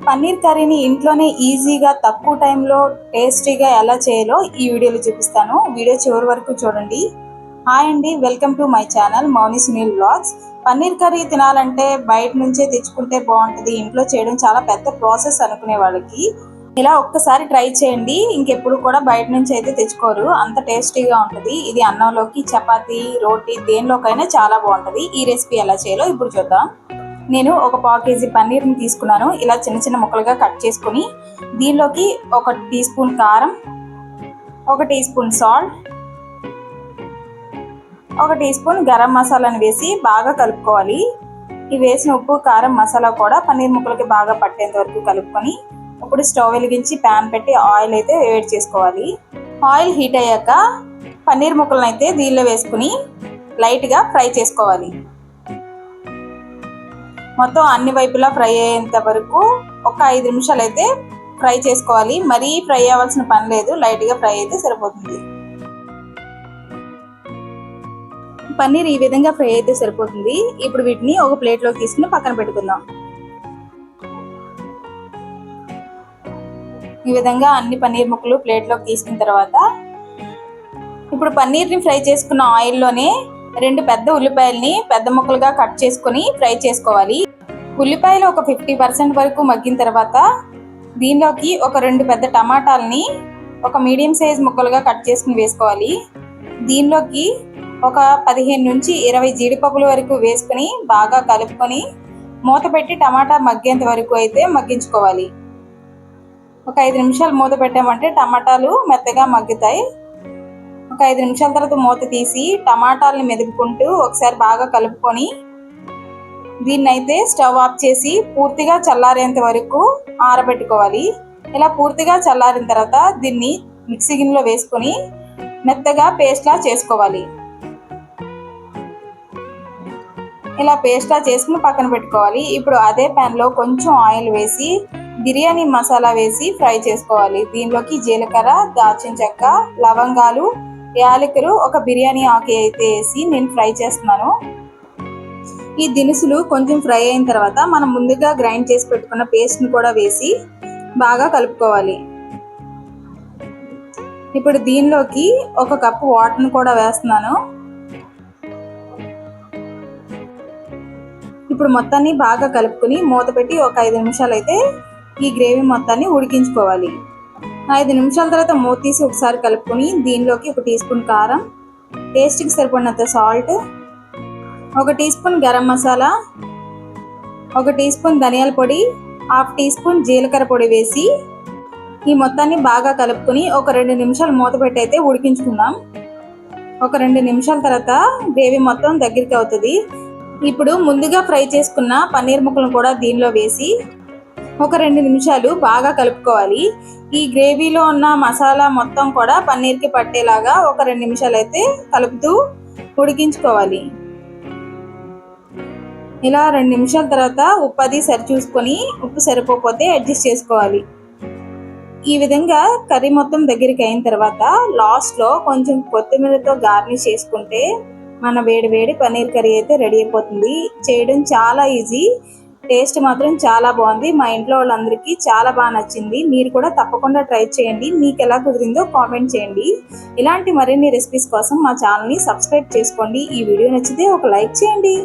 పన్నీర్ కర్రీని ఇంట్లోనే ఈజీగా తక్కువ టైంలో టేస్టీగా ఎలా చేయాలో ఈ వీడియోలో చూపిస్తాను. వీడియో చివరి వరకు చూడండి. హాయ్ అండి, welcome to my channel Mouni Sunil vlogs. Paneer curry తినాలంటే బయట నుంచే తెచ్చుకుంటే బాగుంటుంది, ఇంట్లో చేయడం చాలా పెద్ద ప్రాసెస్ అనుకునే వాళ్ళకి ఇలా ఒక్కసారి ట్రై చేయండి. ఇంకెప్పుడు కూడా బయట నుంచి అయితే తెచ్చుకోరు, అంత టేస్టీగా ఉంటుంది. ఇది అన్నంలోకి, చపాతీ, రోటీ దేనిలోకైనా చాలా బాగుంటుంది. ఈ రెసిపీ ఎలా చేయాలో ఇప్పుడు చూద్దాం. నేను ఒక పావు కేజీ పన్నీర్ని తీసుకున్నాను. ఇలా చిన్న చిన్న ముక్కలుగా కట్ చేసుకుని దీనిలోకి 1 టీ స్పూన్ కారం, 1 teaspoon salt, 1 teaspoon గరం మసాలాను వేసి బాగా కలుపుకోవాలి. ఈ వేసిన ఉప్పు, కారం, మసాలా కూడా పన్నీర్ ముక్కలకి బాగా పట్టేంత వరకు కలుపుకొని ఇప్పుడు స్టవ్ వెలిగించి ప్యాన్ పెట్టి ఆయిల్ అయితే వేడి చేసుకోవాలి. ఆయిల్ హీట్ అయ్యాక పన్నీర్ ముక్కలను అయితే దీనిలో వేసుకుని లైట్గా ఫ్రై చేసుకోవాలి. మొత్తం అన్ని వైపులా ఫ్రై అయ్యేంత వరకు ఒక 5 నిమిషాలు అయితే ఫ్రై చేసుకోవాలి. మరీ ఫ్రై అవ్వాల్సిన పని లేదు, లైట్గా ఫ్రై అయితే సరిపోతుంది. పన్నీర్ ఈ విధంగా ఫ్రై అయితే సరిపోతుంది. ఇప్పుడు వీటిని ఒక ప్లేట్లోకి తీసుకుని పక్కన పెట్టుకుందాం. ఈ విధంగా అన్ని పన్నీర్ ముక్కలు ప్లేట్లోకి తీసుకున్న తర్వాత ఇప్పుడు పన్నీర్ని ఫ్రై చేసుకున్న ఆయిల్లోనే 2 పెద్ద ఉల్లిపాయల్ని పెద్ద ముక్కలుగా కట్ చేసుకుని ఫ్రై చేసుకోవాలి. ఉల్లిపాయలు ఒక 50% వరకు మగ్గిన తర్వాత దీనిలోకి ఒక 2 పెద్ద టమాటాలని ఒక మీడియం సైజ్ ముక్కలుగా కట్ చేసుకుని వేసుకోవాలి. దీనిలోకి ఒక 15 నుంచి 20 జీడిపప్పుల వరకు వేసుకుని బాగా కలుపుకొని మూత పెట్టి టమాటా మగ్గేంత వరకు అయితే మగ్గించుకోవాలి. ఒక 5 నిమిషాలు మూత పెట్టామంటే టమాటాలు మెత్తగా మగ్గుతాయి. ఒక 5 నిమిషాల తర్వాత మూత తీసి టమాటాలని మెదుపుకుంటూ ఒకసారి బాగా కలుపుకొని దీన్ని అయితే స్టవ్ ఆఫ్ చేసి పూర్తిగా చల్లారేంత వరకు ఆరబెట్టుకోవాలి. ఇలా పూర్తిగా చల్లారిన తర్వాత దీన్ని మిక్సీ గిన్నెలో వేసుకొని మెత్తగా పేస్ట్లా చేసుకోవాలి. ఇలా పేస్ట్లా చేసుకుని పక్కన పెట్టుకోవాలి. ఇప్పుడు అదే ప్యాన్లో కొంచెం ఆయిల్ వేసి బిర్యానీ మసాలా వేసి ఫ్రై చేసుకోవాలి. దీనిలోకి జీలకర్ర, దాల్చిన చెక్క, లవంగాలు, యాలకులు, ఒక బిర్యానీ ఆకు అయితే వేసి నేను ఫ్రై చేస్తున్నాను. ఈ దినుసులు కొంచెం ఫ్రై అయిన తర్వాత మనం ముందుగా గ్రైండ్ చేసి పెట్టుకున్న పేస్ట్ని కూడా వేసి బాగా కలుపుకోవాలి. ఇప్పుడు దీనిలోకి 1 కప్పు వాటర్ని కూడా వేస్తున్నాను. ఇప్పుడు మొత్తాన్ని బాగా కలుపుకొని మూత పెట్టి ఒక 5 నిమిషాలు అయితే ఈ గ్రేవీ మొత్తాన్ని ఉడికించుకోవాలి. 5 నిమిషాల తర్వాత మూత తీసి ఒకసారి కలుపుకొని దీనిలోకి 1 టీ స్పూన్ కారం, టేస్ట్కి సరిపడినంత salt, 1 teaspoon garam masala, 1 teaspoon ధనియాల పొడి, 1/2 టీ స్పూన్ జీలకర్ర పొడి వేసి ఈ మొత్తాన్ని బాగా కలుపుకొని ఒక 2 నిమిషాలు మూత పెట్టి అయితే ఉడికించుకుందాం. ఒక 2 నిమిషాల తర్వాత గ్రేవీ మొత్తం దగ్గరికి అవుతుంది. ఇప్పుడు ముందుగా ఫ్రై చేసుకున్న పన్నీర్ ముక్కలను కూడా దీనిలో వేసి ఒక 2 నిమిషాలు బాగా కలుపుకోవాలి. ఈ గ్రేవీలో ఉన్న మసాలా మొత్తం కూడా పన్నీర్కి పట్టేలాగా ఒక 2 నిమిషాలు అయితే కలుపుతూ ఉడికించుకోవాలి. ఇలా 2 నిమిషాల తర్వాత ఉప్పు అది సరి చూసుకొని ఉప్పు సరిపోతే అడ్జస్ట్ చేసుకోవాలి. ఈ విధంగా కర్రీ మొత్తం దగ్గరికి అయిన తర్వాత లాస్ట్లో కొంచెం కొత్తిమీరతో గార్నిష్ చేసుకుంటే మన వేడి వేడి పన్నీర్ కర్రీ అయితే రెడీ అయిపోతుంది. చేయడం చాలా ఈజీ, టేస్ట్ మాత్రం చాలా బాగుంది. మా ఇంట్లో వాళ్ళందరికీ చాలా బాగా నచ్చింది. మీరు కూడా తప్పకుండా ట్రై చేయండి. మీకు ఎలా కుదిరిందో కామెంట్ చేయండి. ఇలాంటి మరిన్ని రెసిపీస్ కోసం మా ఛానల్ని సబ్స్క్రైబ్ చేసుకోండి. ఈ వీడియో నచ్చితే ఒక లైక్ చేయండి.